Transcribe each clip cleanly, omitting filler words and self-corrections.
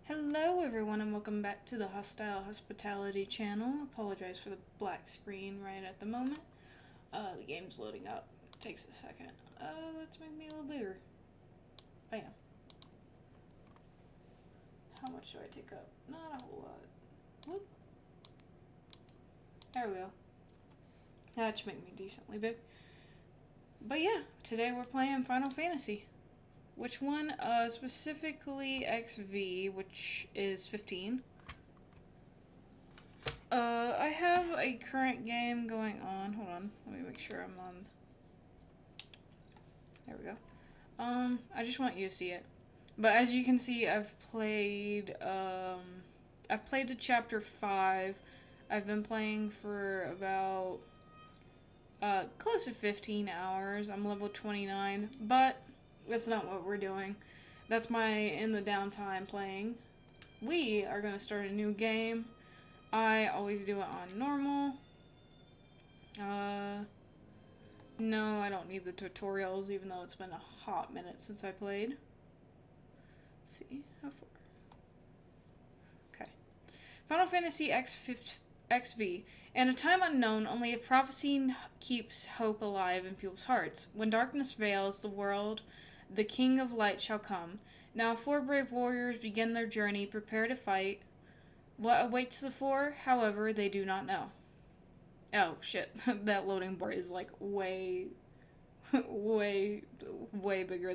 Hello everyone and welcome back to the Hostile Hospitality channel. Apologize for the black screen right at the moment. The game's loading up. It takes a second. Let's make me a little bigger. Bam. How much do I take up? Not a whole lot. Whoop. There we go. That should make me decently big. But yeah, today we're playing Final Fantasy. Which one? Specifically XV, which is 15. I have a current game going on. Hold on, let me make sure I'm on. There we go. I just want you to see it. But as you can see, I've played to chapter 5. I've been playing for about, close to 15 hours. I'm level 29, but that's not what we're doing. That's my in the downtime playing. We are going to start a new game. I always do it on normal. No, I don't need the tutorials, even though it's been a hot minute since I played. Let's see, how far? Okay. Final Fantasy XV. In a time unknown, only a prophecy keeps hope alive in people's hearts. When darkness veils the world, the King of Light shall come. Now 4 brave warriors begin their journey, prepare to fight. What awaits the 4, however, they do not know. Oh, shit. That loading bar is like way bigger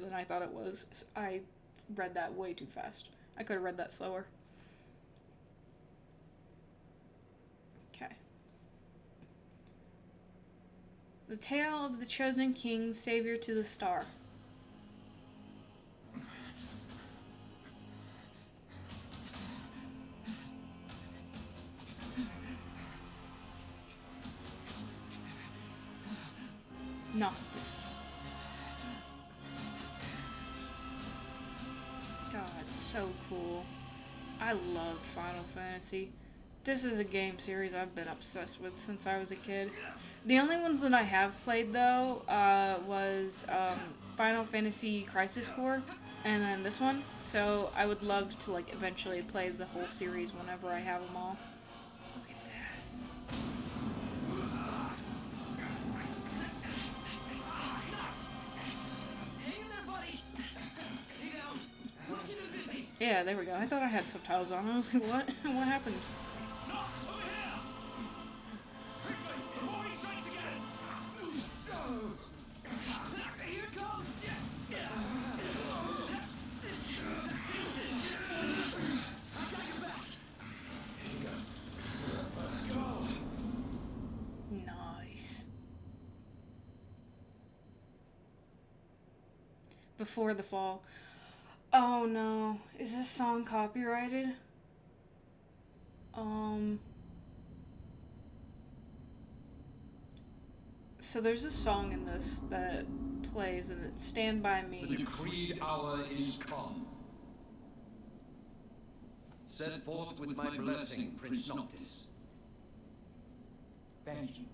than I thought it was. I read that way too fast. I could have read that slower. Okay. The tale of the chosen king, savior to the star. Not this. God, so cool. I love Final Fantasy. This is a game series I've been obsessed with since I was a kid. The only ones that I have played, though, was Final Fantasy Crisis Core, and then this one. So I would love to, like, eventually play the whole series whenever I have them all. Look at that. Yeah, there we go. I thought I had subtitles on. I was like, what? What happened? Nice. Before the fall. Oh no. Is this song copyrighted? So there's a song in this that plays and it's Stand By Me. The decreed hour is come. Set forth with my blessing, Prince Noctis. Thank you,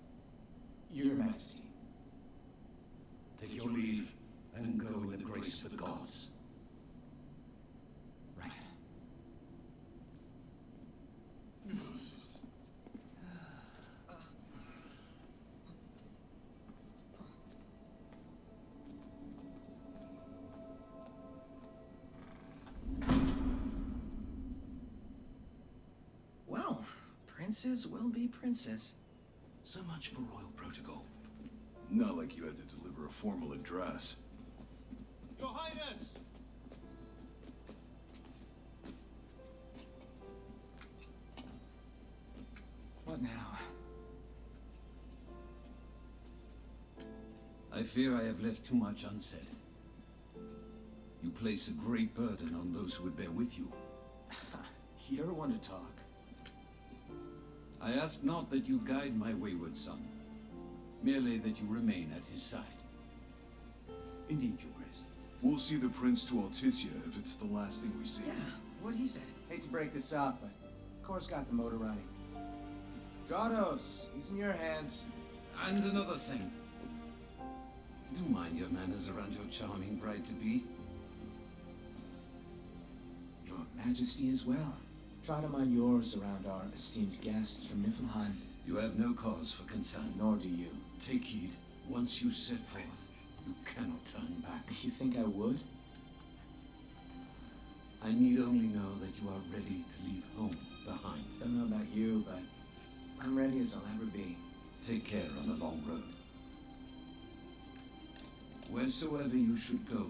Your Majesty. Take your leave and go in the grace of the gods. Right. Well, princes will be princes. So much for royal protocol. Not like you had to deliver a formal address. Your Highness! What now? I fear I have left too much unsaid. You place a great burden on those who would bear with you. You're one to talk. I ask not that you guide my wayward son, merely that you remain at his side. Indeed, Your Grace. We'll see the prince to Alticia if it's the last thing we see. Yeah, what he said. Hate to break this up, but Core's got the motor running. Drados, he's in your hands. And another thing. Do mind your manners around your charming bride-to-be. Your Majesty as well. Try to mind yours around our esteemed guests from Niflheim. You have no cause for concern. Nor do you. Take heed. Once you set forth, you cannot turn back. You think I would? I need only know that you are ready to leave home behind. Don't know about you, but I'm ready as I'll ever be. Take care on the long road. Wheresoever you should go,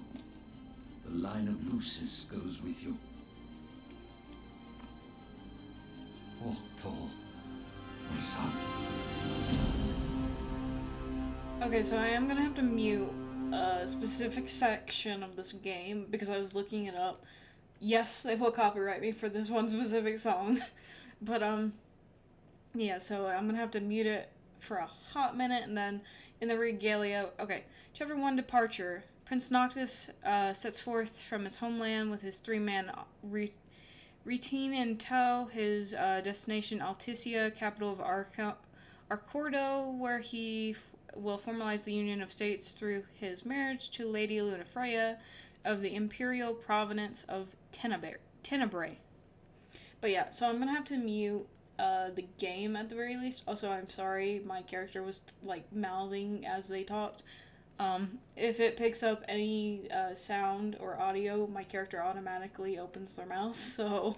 the line of Lucis goes with you. Walk tall, my son. Okay, so I am gonna have to mute a specific section of this game because I was looking it up. Yes, they will copyright me for this one specific song. But, yeah, so I'm gonna have to mute it for a hot minute, and then in the regalia, okay, Chapter 1, Departure. Prince Noctis sets forth from his homeland with his three-man routine in tow, his destination Alticia, capital of Arcordo, where he will formalize the union of states through his marriage to Lady Lunafreya of the imperial province of Tenebrae. But yeah, so I'm gonna have to mute the game at the very least. Also, I'm sorry, my character was like mouthing as they talked. If it picks up any sound or audio, my character automatically opens their mouth. So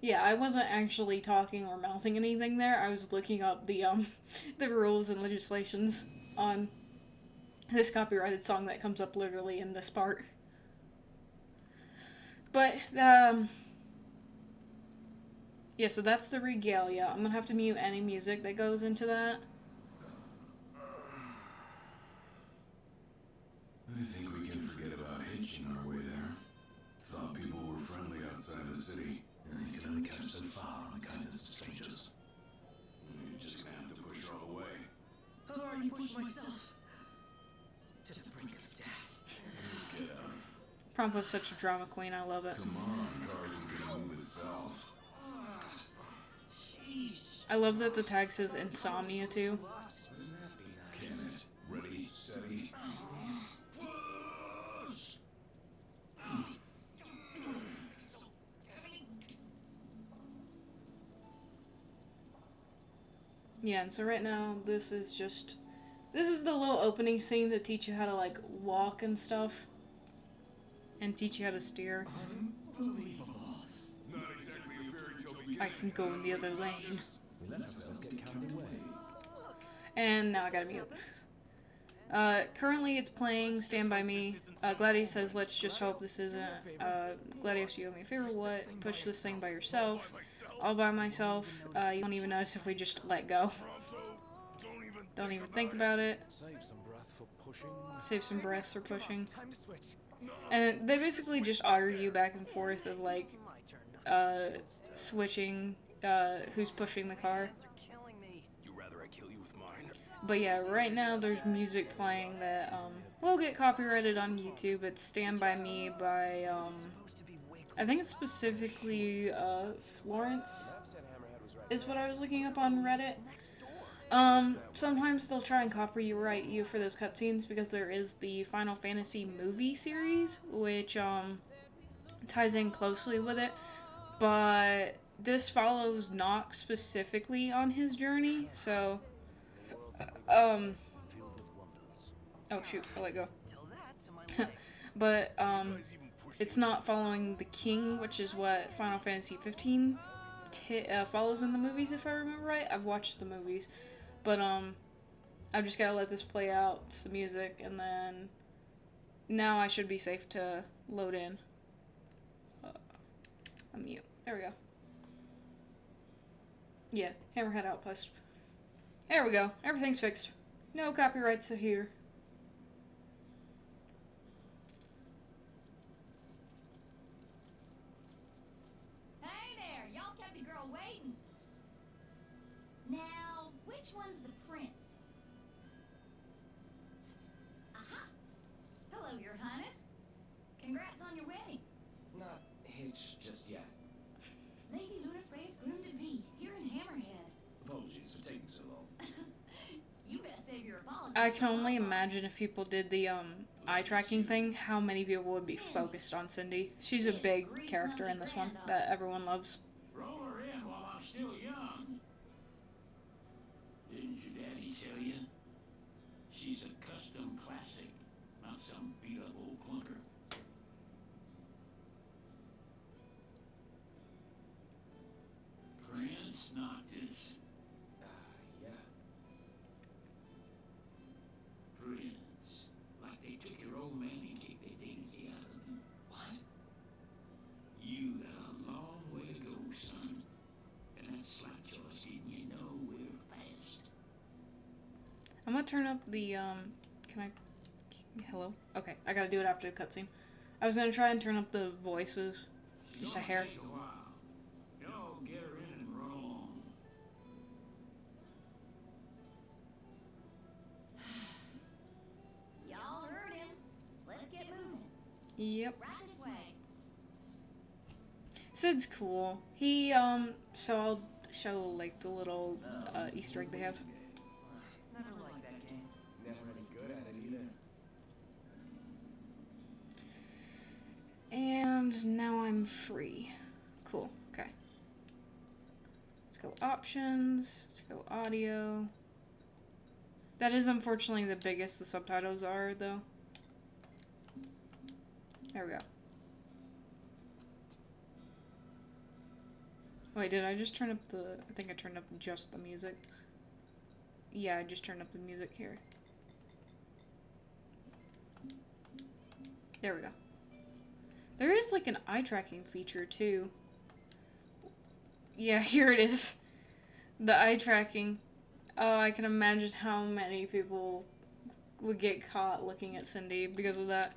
yeah, I wasn't actually talking or mouthing anything there. I was looking up the the rules and legislations on this copyrighted song that comes up literally in this part. But yeah, so that's the regalia. I'm gonna have to mute any music that goes into that. I think we can forget about hitching our way there. Thought people were friendly outside the city. You can only catch so far on the kindness of strangers. You're just gonna have to push her all the way. I've already pushed myself to the brink of death. Get out. Prompo's such a drama queen, I love it. Come on, car isn't gonna move itself. Jeez. I love that the tag says Insomnia too. Wouldn't that be nice? Can it? Ready, steady. Push! Yeah, and so right now, this is the little opening scene to teach you how to, like, walk and stuff. And teach you how to steer. Unbelievable. Not exactly a fairy tale beginning. I can go in the other lane. We let ourselves get carried away. And now I gotta mute. Currently it's playing Stand By Me. Gladius says, let's just hope this isn't, Gladius, you owe me a favor, what? Push this thing by yourself. All by myself. You won't even notice if we just let go. Don't even think about it. Save some breath for pushing. Save some breaths for pushing. Time to switch. And they basically just argue back and forth of, like, My turn now. switching, who's pushing the car. Hands are killing me. You rather I kill you with mine? But yeah, right now there's music playing that, will get copyrighted on YouTube. It's Stand By Me by, Supposed to be way I think it's specifically, Florence is what I was looking up on Reddit. next door. Sometimes they'll try and copyright you for those cutscenes because there is the Final Fantasy movie series, which, ties in closely with it. But this follows Nox specifically on his journey, so, oh shoot, I let go. Tell that to my legs. But, it's not following the king, which is what Final Fantasy XV follows in the movies, if I remember right. I've watched the movies. But, I've just gotta let this play out. It's the music, and then now I should be safe to load in. I'm mute. There we go. Yeah, Hammerhead Outpost. There we go. Everything's fixed. No copyrights here. Hey there, y'all kept a girl waiting. Now, which one's the prince? Aha! Hello, Your Highness. Congrats on your wedding. Not hitched just yet. Lady Lunafrey's groom-to-be, here in Hammerhead. Apologies for taking so long. You best save your apologies I can only imagine if people did the eye tracking thing, how many people would be focused on Cindy. She's a big character in this one that everyone loves. Roll her in while I'm still young. Didn't your daddy tell you? She's a custom classic, not some beat-up old clunker. Prince Noctis. Yeah. Prince. Like they took your old man and kicked their dignity out of them. What? You got a long way to go, son. And that slapjaw's getting you nowhere fast. I'm gonna turn up the, can I, hello? Okay, I gotta do it after the cutscene. I was gonna try and turn up the voices, just a hair. Take a while. Y'all get her in and run along. Y'all heard him. Let's get moving. Yep. Right this way. Sid's cool. He, so I'll show, like, the little, Easter egg they have. Never liked that game. Never any good at it either. And now I'm free. Cool, okay. Let's go options, let's go audio. That is unfortunately the biggest the subtitles are, though. There we go. Wait, did I just turn up the... I think I turned up just the music. Yeah, I just turned up the music here. There we go. There is like an eye tracking feature too. Yeah, here it is. The eye tracking. Oh, I can imagine how many people would get caught looking at Cindy because of that.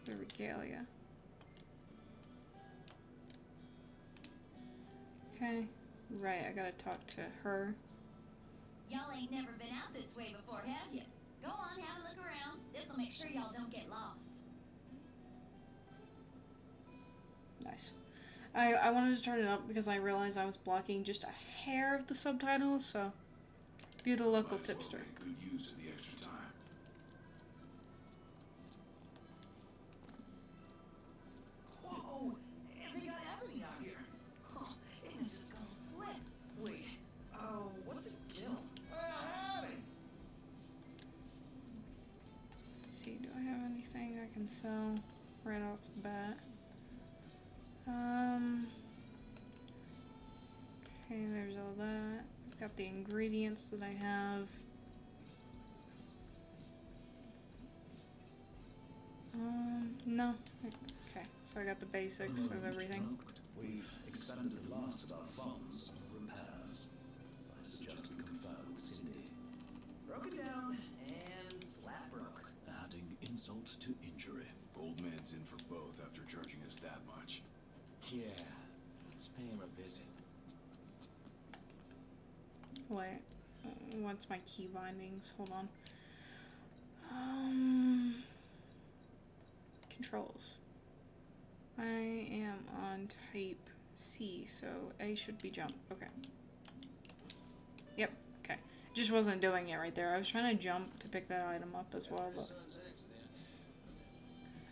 The regalia. Okay. Right, I gotta talk to her. Y'all ain't never been out this way before, have you? Go on, have a look around. This'll make sure y'all don't get lost. Nice. I wanted to turn it up because I realized I was blocking just a hair of the subtitles, so be the local Might as well tipster. make good use of the extra time. Whoa! And they got Ebony out here. Huh? It's just gonna flip. Wait. What's it kill? Howdy. Let's see, do I have anything I can sell right off the bat? Okay, there's all that. I've got the ingredients that I have. No. Okay, so I got the basics of everything. We've expended the last of our funds on repairs. I suggest we confer with Cindy. Broke it down and flat broke. Adding insult to injury. Old man's in for both after charging us that much. Yeah. Let's pay him a visit. Wait, what's my key bindings? Hold on. Controls. I am on type C, so A should be jump. Okay. Yep, okay. Just wasn't doing it right there. I was trying to jump to pick that item up as well, but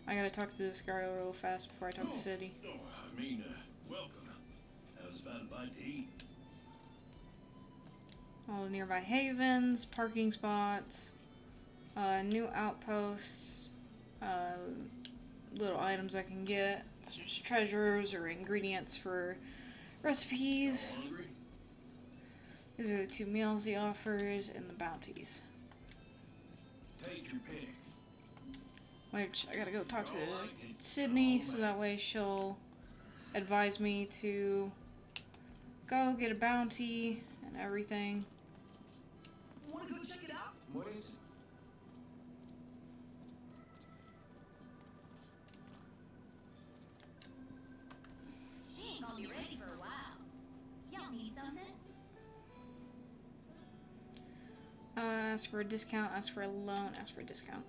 I gotta talk to this guy real fast before I talk to City. Oh, I mean, welcome. How's about a bite to eat? All the nearby havens, parking spots, new outposts, little items I can get, such as treasures or ingredients for recipes. Hungry? These are the 2 meals he offers and the bounties. Take your pick. Which I gotta go talk to Sydney so that way she'll advise me to go get a bounty and everything. Wanna go check it out? What is it? She ain't gonna be ready for a while. Y'all need something? Ask for a discount, ask for a loan, ask for a discount.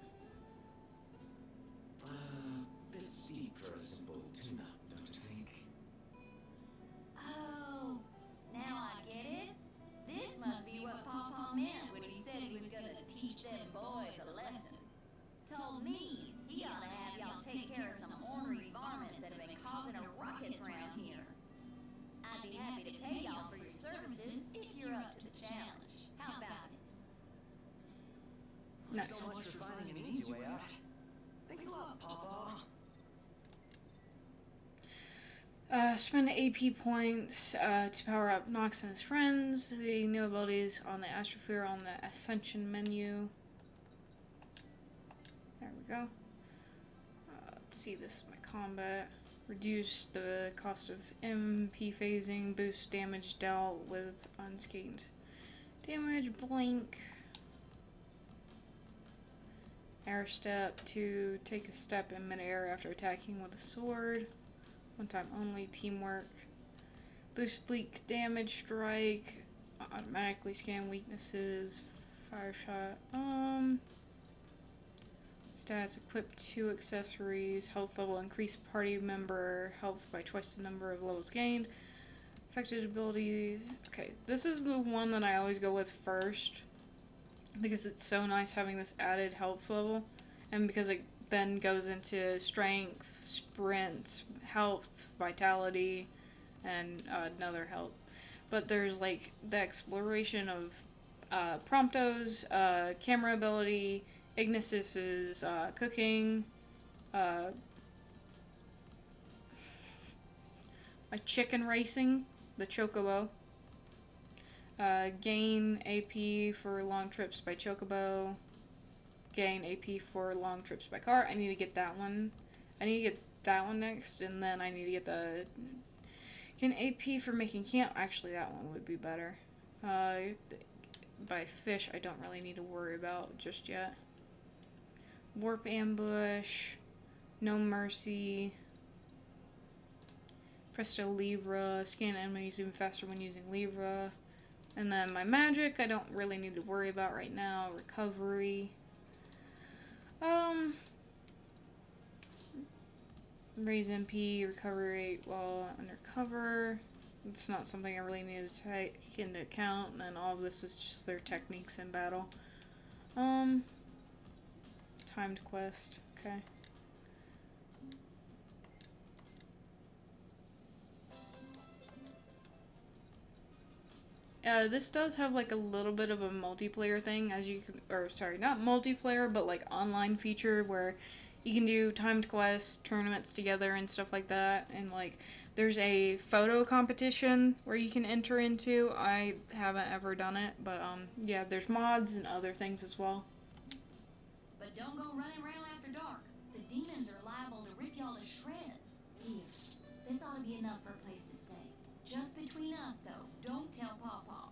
Bit steep for a simple tuna, don't you think? Oh, now I get it. to pay y'all for your services if you're up to the challenge. How about it? Nice. So much for finding an easy way out. Thanks a lot, Papa. Spend AP points to power up Nox and his friends. The new abilities on the Astrophere on the Ascension menu. There we go. Let's see, this is my combat. Reduce the cost of MP phasing. Boost damage dealt with unscathed damage. Blink. Air step to take a step in midair after attacking with a sword. One time only. Teamwork. Boost leak damage. Strike. Automatically scan weaknesses. Fire shot. Stats. Equip 2 accessories. Health level. Increase party member health by twice the number of levels gained. Affected abilities. Okay, this is the one that I always go with first, because it's so nice having this added health level, and because it then goes into strength, sprint, health, vitality, and another health. But there's like the exploration of Prompto's camera ability, Ignis's cooking, my chicken racing, the Chocobo. Gain AP for long trips by Chocobo. Gain AP for long trips by car. I need to get that one. I need to get that one next, and then I need to get the gain AP for making camp. Actually, that one would be better. By fish, I don't really need to worry about just yet. Warp ambush, no mercy. Presto Libra, scan enemies even faster when using Libra. And then my magic, I don't really need to worry about right now. Recovery. Raise MP, recovery rate while undercover. It's not something I really need to take into account. And then all of this is just their techniques in battle. Timed quest. Okay. This does have like a little bit of a multiplayer thing, as you can, or sorry, not multiplayer, but like online feature where you can do timed quests, tournaments together and stuff like that, and like there's a photo competition where you can enter into. I haven't ever done it, but yeah, there's mods and other things as well. But don't go running around after dark. The demons are liable to rip y'all to shreds. Here, this ought to be enough for a place to stay. Just between us, though. Don't tell Pawpaw.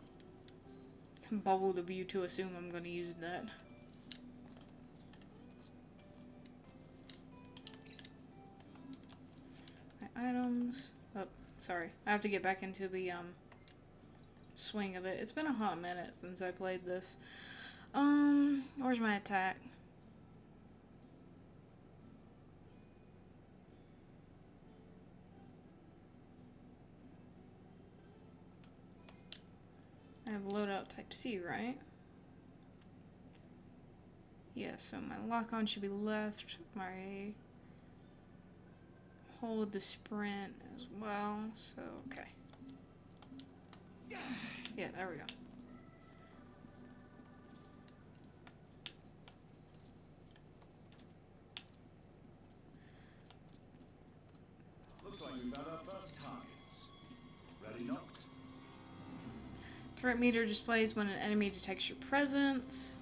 Bold of you to assume I'm going to use that. My items. Oh, sorry. I have to get back into the swing of it. It's been a hot minute since I played this. Where's my attack? I have loadout type C, right? Yeah, so my lock-on should be left. My hold the sprint as well, so okay. Yeah, there we go. Looks like we found our first targets. Ready, knocked? Threat meter displays when an enemy detects your presence.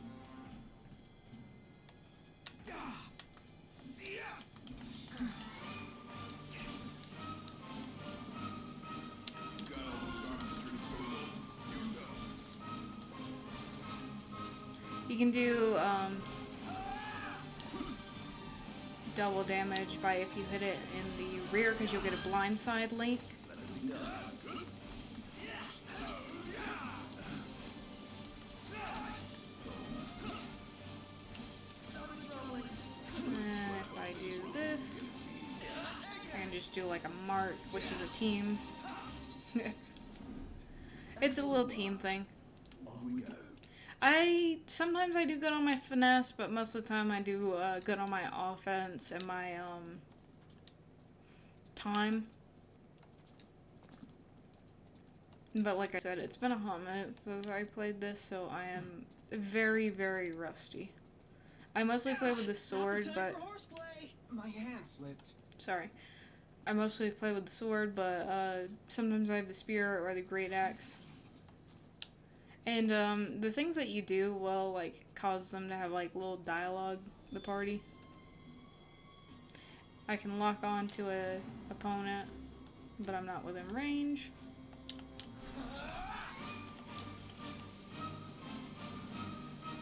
You can do double damage by if you hit it in the rear, because you'll get a blindside link. And if I do this, I can just do like a mark, which is a team. It's a little team thing. On we go. Sometimes I do good on my finesse, but most of the time I do good on my offense and my time. But like I said, it's been a hot minute since I played this, so I am very, very rusty. I mostly play with the sword, but... My hand slipped. Sorry. I mostly play with the sword, but sometimes I have the spear or the great axe. And the things that you do will like cause them to have like little dialogue, the party. I can lock on to a opponent, but I'm not within range.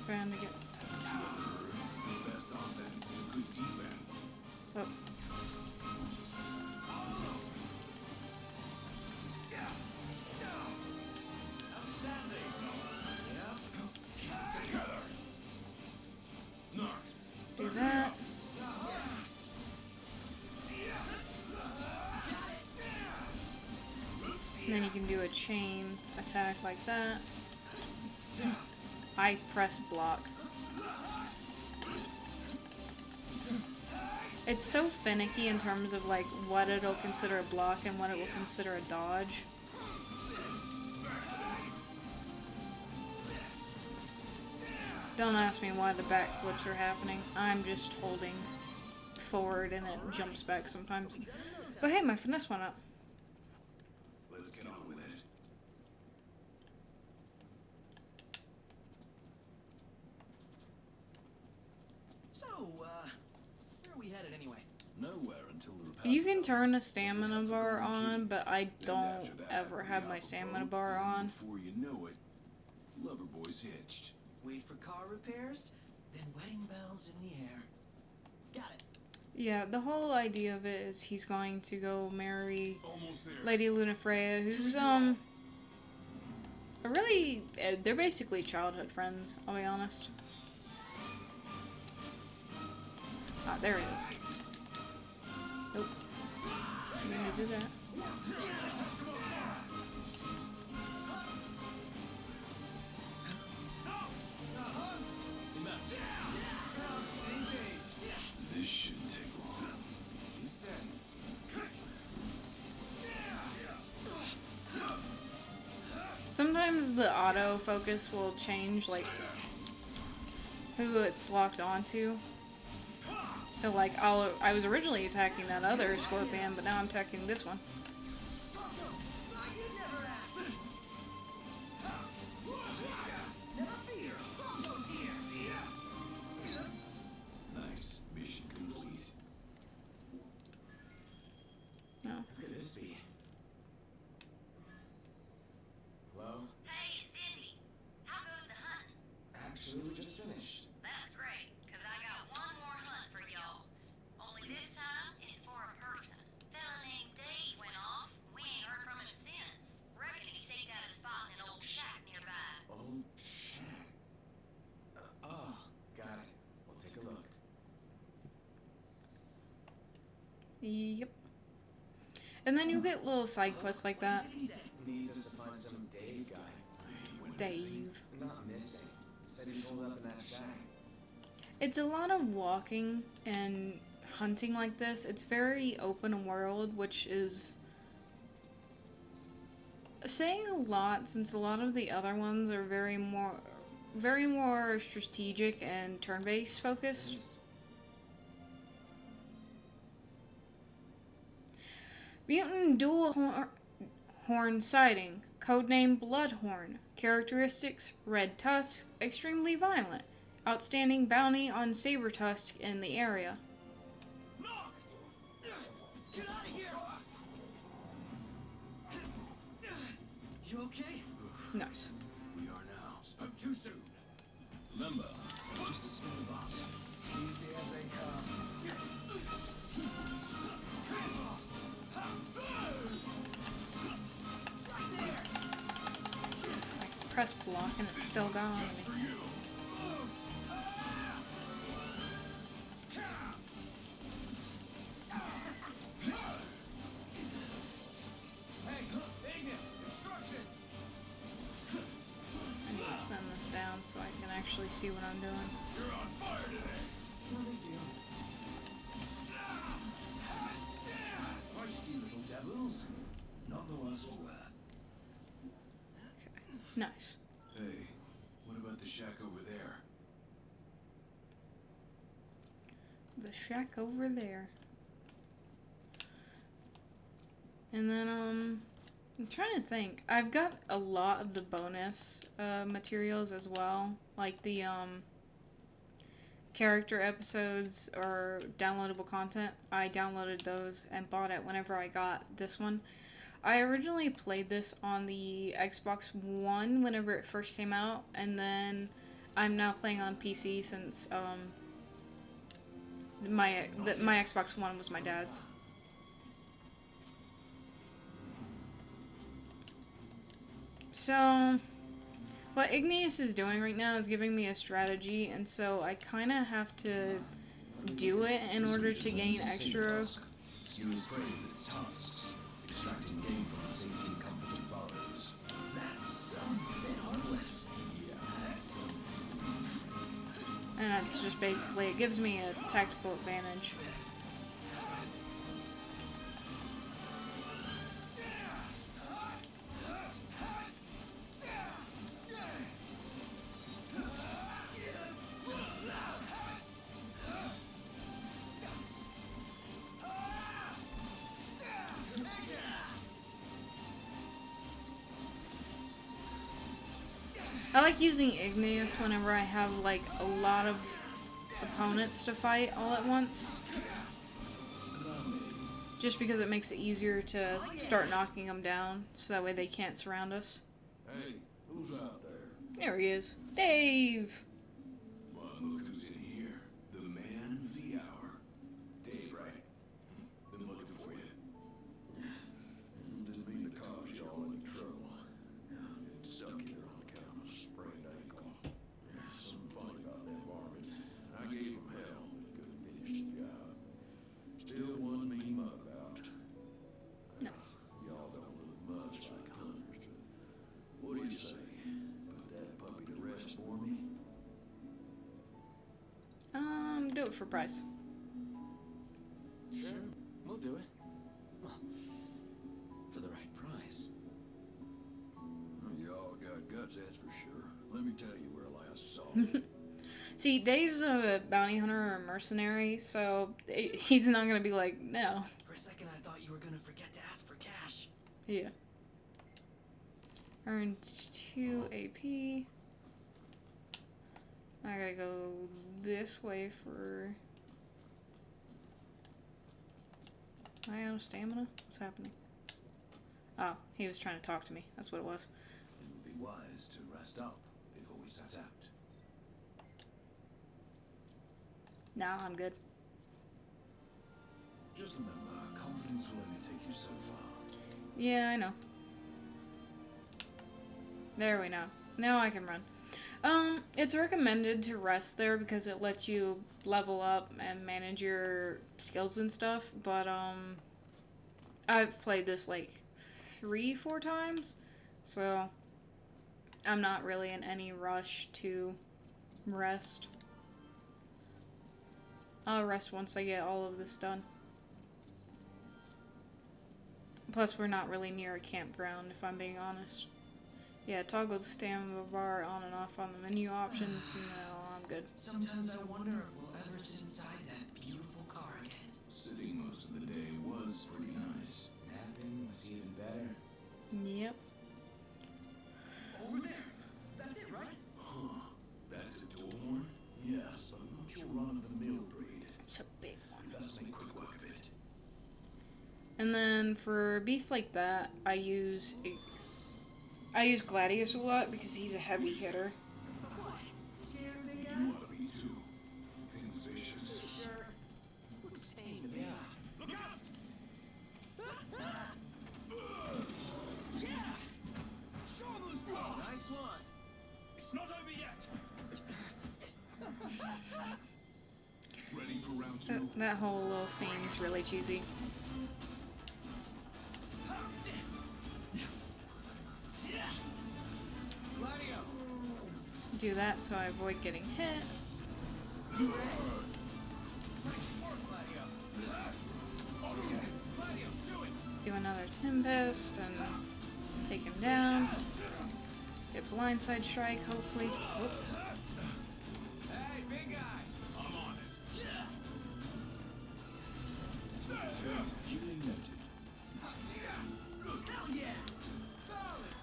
Trying to get... The best offense is a good defense. Oh. Do that. And then you can do a chain attack like that. I press block. It's so finicky in terms of like what it'll consider a block and what it will consider a dodge. Don't ask me why the backflips are happening. I'm just holding forward and it jumps back sometimes. But hey, my finesse went up. Let's get on with it. So, where are we headed anyway? Nowhere until the repair. You can turn the stamina bar on, but I don't ever have my stamina bar on. Before you know it, Loverboy's hitched. Wait for car repairs, then wedding bells in the air. Got it. Yeah, the whole idea of it is he's going to go marry Almost there. Lady Lunafreya, who's a really, they're basically childhood friends, I'll be honest. Ah, there it is. Nope. I'm gonna do that. This shouldn't take long. You said. Sometimes the autofocus will change, like, who it's locked onto. So, like, I was originally attacking that other scorpion, but now I'm attacking this one. Nice. Mission complete. No. Who could this be? Hello? Hey, Cindy. How goes the hunt? Actually, we just finished. That's great, because I got one more hunt for y'all. Only this time, it's for a person. Fella named Dave went off. We ain't heard from him since. Reckon he staked out a spot in an old shack nearby. Oh, shit. Oh, got it. We'll take a look. Yep. And then you get little side quests like that. Needs us to find some Dave guy. Dave. Not missing. Said he's holed up in that shack. It's a lot of walking and hunting like this. It's very open world, which is saying a lot since a lot of the other ones are very more strategic and turn-based focused. Mutant dual horn sighting, codename Bloodhorn. Characteristics: red tusk, extremely violent. Outstanding bounty on saber tusk in the area. Get out of here! You okay? Nice. We are now. Spoke too soon. Remember, just a skin of us. Easy as they come. I press block and it's still gone on me. Hey, Ignis, instructions. I need to send this down so I can actually see what I'm doing. You're on fire today. No big deal. Feisty little devils. Not the worst for wear. Nice. Hey, what about the shack over there? The shack over there. And then, I'm trying to think. I've got a lot of the bonus materials as well. Like the, character episodes or downloadable content. I downloaded those and bought it whenever I got this one. I originally played this on the Xbox One whenever it first came out, and then I'm now playing on PC since my Xbox One was my dad's. So what Igneous is doing right now is giving me a strategy, and so I kind of have to do it in order to gain extra. Skew is great with its tasks, extracting gain from the safety and comfort of burrows. That's a bit heartless. And that's just basically, it gives me a tactical advantage. I like using Igneous whenever I have like a lot of opponents to fight all at once. Just because it makes it easier to start knocking them down, so that way they can't surround us. Hey, who's out there? There he is. Dave! Well, look who's in here. The man of the hour. Dave, right? Been looking for you. Didn't mean to cause y'all any trouble. Getting stuck here on account of a sprained ankle. Something funny about them varmints. I gave them hell, but couldn't finish the job. Still one mean mud about. No. Y'all don't look much like hunters, but what do you say? Put that puppy to rest for me? Do it for price. Sure, we'll do it. Well, for the right price. Y'all got guts, that's for sure. Let me tell you where I last saw you. See, Dave's a bounty hunter or a mercenary, so he's not gonna be like, no. For a second, I thought you were gonna forget to ask for cash. Yeah. Earned 2 AP. I gotta go this way for... Am I out of stamina? What's happening? Oh, he was trying to talk to me. That's what it was. It would be wise to rest up before we set out. Nah, I'm good. Just remember, confidence will only take you so far. Yeah, I know. There we know. Now I can run. It's recommended to rest there because it lets you level up and manage your skills and stuff, but, I've played this like 3-4 times, so I'm not really in any rush to rest. I'll rest once I get all of this done. Plus, we're not really near a campground, if I'm being honest. Yeah, toggle the stamina bar on and off on the menu options. No, I'm good. Sometimes I wonder if we'll ever sit inside that beautiful car again. Sitting most of the day was pretty nice. Napping was even better. Yep. Over there. That's it, right? Huh. That's a dual horn? Yes, but not your run-of-the-mill breed. It's a big one. Let's make quick work of it. And then for beasts like that, I use Gladius a lot because he's a heavy hitter. What? Scared, big guy? You ought to be too. Thing's vicious. Sure. Looks tame to me. Yeah. Look out! Yeah! Shawmu's bro! Nice one. It's not over yet. Ready for round two? That whole little scene's really cheesy. Gladio! Do that so I avoid getting hit. Nice work, Gladio. Okay. Gladio, do it. Do another Tempest and take him down. Do Get blindside strike, hopefully. Oh. Hey, big guy! I'm on it. Duly noted. Hell yeah! Solid!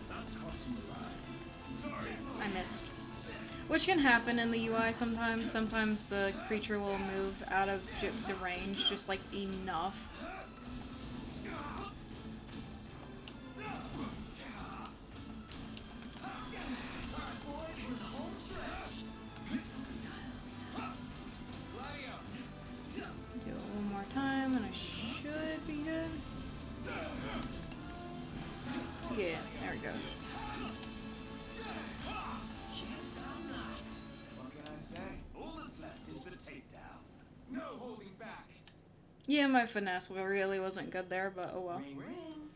That's crossing the line. Sorry. I missed. Which can happen in the UI sometimes. Sometimes the creature will move out of the range just like enough. Do it one more time and I should be good. Yeah, there it goes. What can I say? All that's left is the takedown. No holding back! Yeah, my finesse really wasn't good there, but oh well. Ring, ring.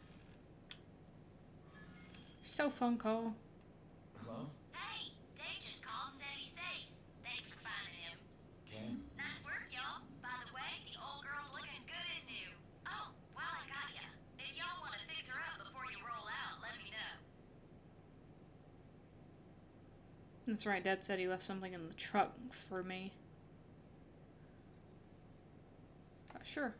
So fun call. Hello? Hey, Dave just called and said he's safe. Thanks for finding him. Ken? Nice work, y'all. By the way, the old girl's looking good and new. Oh, while I got ya, if y'all want to fix her up before you roll out, let me know. That's right, Dad said he left something in the truck for me. Sure.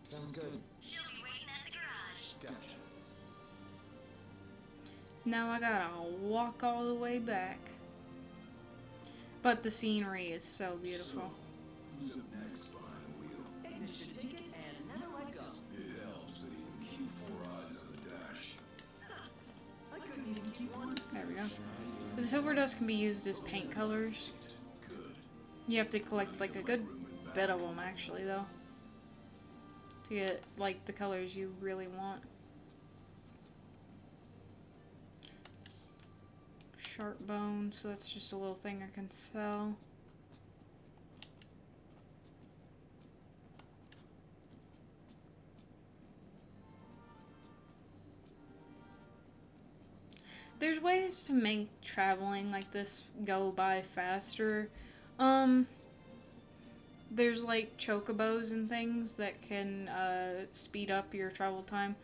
Sounds good. She'll be waiting at the garage. Gotcha. Now I gotta walk all the way back. But the scenery is so beautiful. Who's up next behind the wheel? Ignition ticket and never let go. It helps that he can keep 4 eyes on the dash. I couldn't even keep one. There we go. The silver dust can be used as paint colors. Good. You have to collect like a good bit of them actually though. To get like the colors you really want. Sharp bone, so that's just a little thing I can sell. There's ways to make traveling like this go by faster. There's like chocobos and things that can speed up your travel time.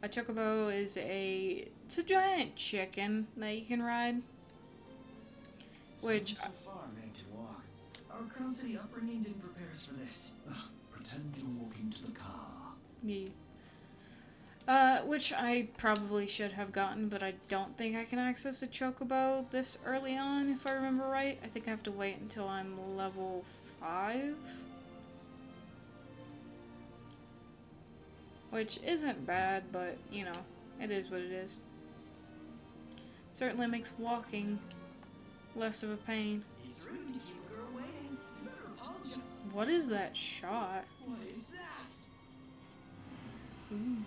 A chocobo is it's a giant chicken that you can ride. Which So far, man can walk. Our Crown City upbringing didn't prepare us for this. Pretend you're walking to the car. yeah. Which I probably should have gotten, but I don't think I can access a chocobo this early on, if I remember right. I think I have to wait until I'm level 5. Which isn't bad, but, you know, it is what it is. Certainly makes walking less of a pain. It's rude to keep a girl waiting. You better apologize. What is that shot? What is that? Ooh.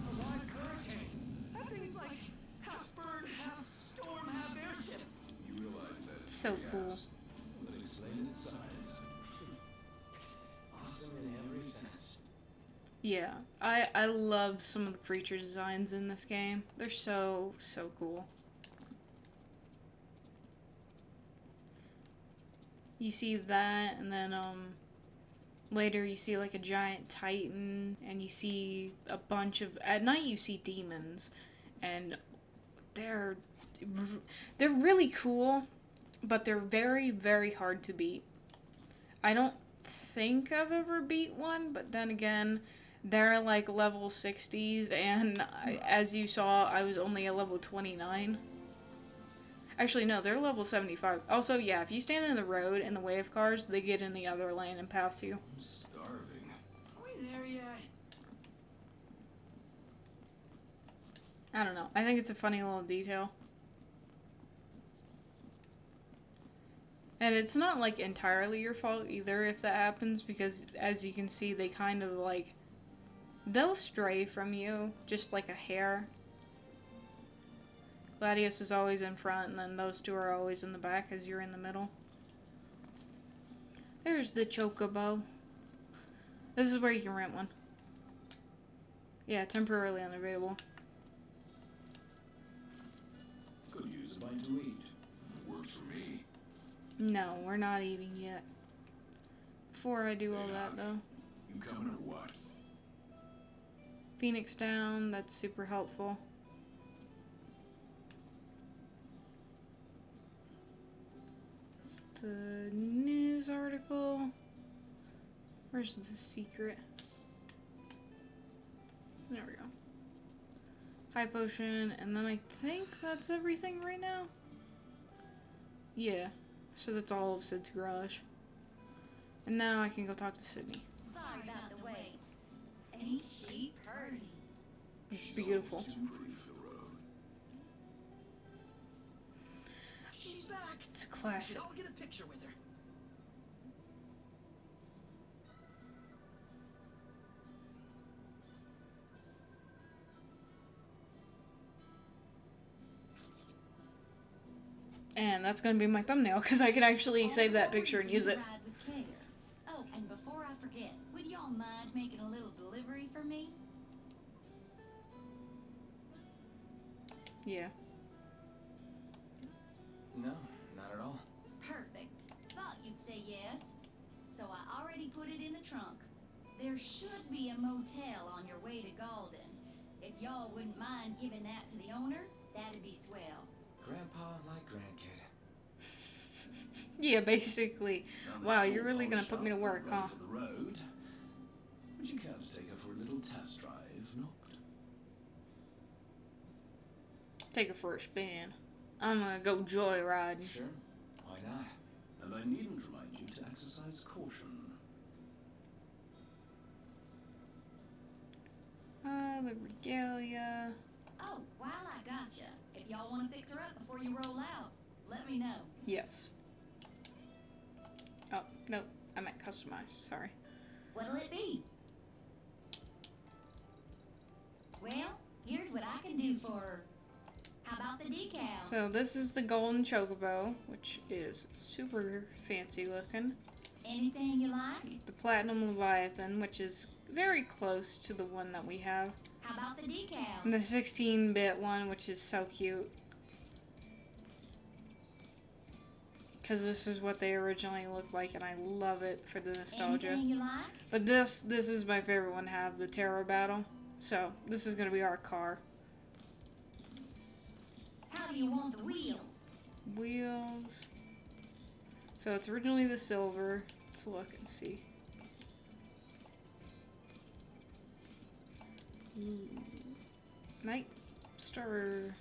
A live hurricane. That thing's like half bird, half storm, half airship. You realize that's So cool. Well, that explains its size. Awesome in every sense. Yeah, I love some of the creature designs in this game. They're so cool. You see that, and then later you see like a giant titan, and you see a bunch of, at night you see demons, and they're really cool, but they're very hard to beat. I don't think I've ever beat one, but then again, they're like level 60s, and as you saw, I was only a level 29. Actually, no, they're level 75. Also, yeah, if you stand in the road in the way of cars, they get in the other lane and pass you. I'm starving. Are we there yet? I don't know. I think it's a funny little detail. And it's not like entirely your fault either if that happens, because as you can see, they kind of like, they'll stray from you just like a hair. Gladius is always in front, and then those two are always in the back as you're in the middle. There's the chocobo. This is where you can rent one. Yeah, temporarily unavailable. Could use a bite to eat. Works for me. No, we're not eating yet. Before I do all that, though. You coming or what? Phoenix down, that's super helpful. It's the news article. Where's the secret? There we go. High potion, and then I think that's everything right now. Yeah, so that's all of Sid's garage. And now I can go talk to Sydney. Sorry about the wait. Ain't she pretty? It's beautiful. Too pretty for the road. She's back. It's a We classic. should all get a picture with her. And that's gonna be my thumbnail because I can actually save that picture and use it. Ride with care. Oh, and before I forget, would y'all mind making a little delivery for me? Yeah. No, not at all. Perfect. Thought you'd say yes. So I already put it in the trunk. There should be a motel on your way to Galden. If y'all wouldn't mind giving that to the owner, that'd be swell. Grandpa, like grandkid. Yeah, basically. Now that Wow, she's you're all really gonna polished put me to up work, and ready huh? for the road. Would you care to take her for a little test drive, Noct? Take her for a spin. I'm gonna go joyriding. Sure, why not? And I needn't remind you to exercise caution. The regalia. Oh, while I gotcha, if y'all want to fix her up before you roll out, let me know. Yes. Oh, nope. I meant customize. Sorry. What'll it be? Well, here's what I can do for her. How about the decals? So this is the golden chocobo, which is super fancy looking. Anything you like? The platinum leviathan, which is very close to the one that we have. How about the decals? And the 16-bit one, which is so cute. Because this is what they originally looked like, and I love it for the nostalgia. Anything you like? But this is my favorite one to have, the Terror Battle. So this is going to be our car. How do you want the wheels? Wheels. So it's originally the silver. Let's look and see. Ooh. Night Star.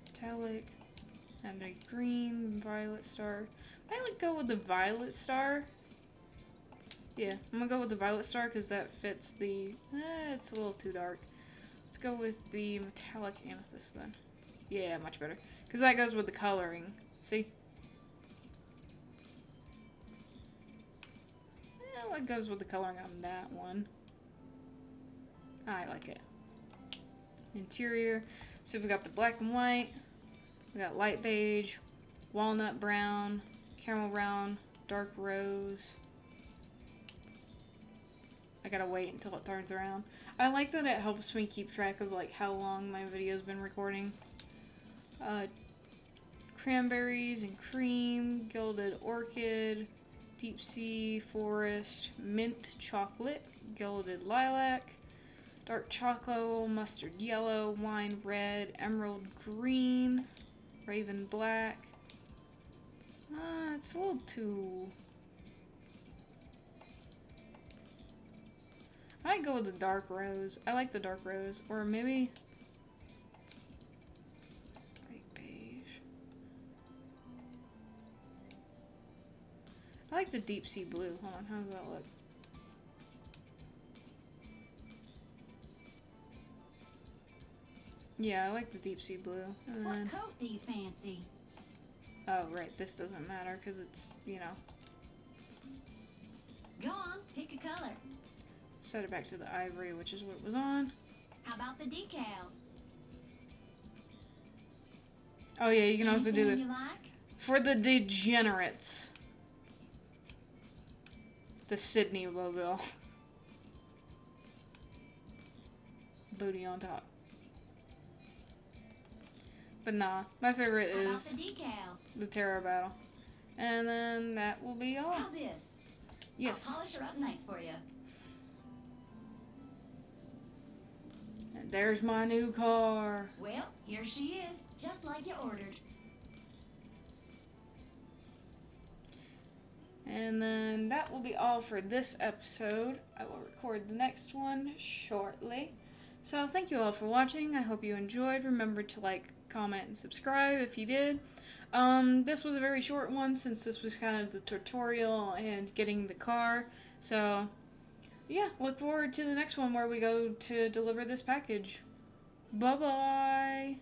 Metallic. And a green violet star. I like go with the violet star. Yeah, I'm gonna go with the violet star because that fits the. It's a little too dark. Let's go with the metallic amethyst then. Yeah, much better. Because that goes with the coloring. See? Well, it goes with the coloring on that one. I like it. Interior. So we got the black and white. We got light beige, walnut brown, caramel brown, dark rose. I gotta wait until it turns around. I like that it helps me keep track of like how long my video's been recording. Cranberries and cream, gilded orchid, deep sea forest, mint chocolate, gilded lilac, dark chocolate, mustard yellow, wine red, emerald green, raven black. It's a little too... I might go with the dark rose. I like the dark rose. Or maybe... light beige. I like the deep sea blue. Hold on, how does that look? Yeah, I like the deep sea blue. And What then, coat do you fancy? oh, right, this doesn't matter because it's, you know, Go on, pick a color. set it back to the ivory, which is what it was on. How about the decals? Oh yeah, you can also do Anything the you like? for the degenerates. The Sydney logo. Booty on top. But nah, my favorite How about is the decals? the Terror Battle. And then that will be all. How's this? Yes. I'll polish her up nice for you. And there's my new car. Well, here she is, just like you ordered. And then that will be all for this episode. I will record the next one shortly. So thank you all for watching. I hope you enjoyed. Remember to like, comment, and subscribe if you did. This was a very short one since this was kind of the tutorial and getting the car. So yeah, look forward to the next one where we go to deliver this package. Bye-bye.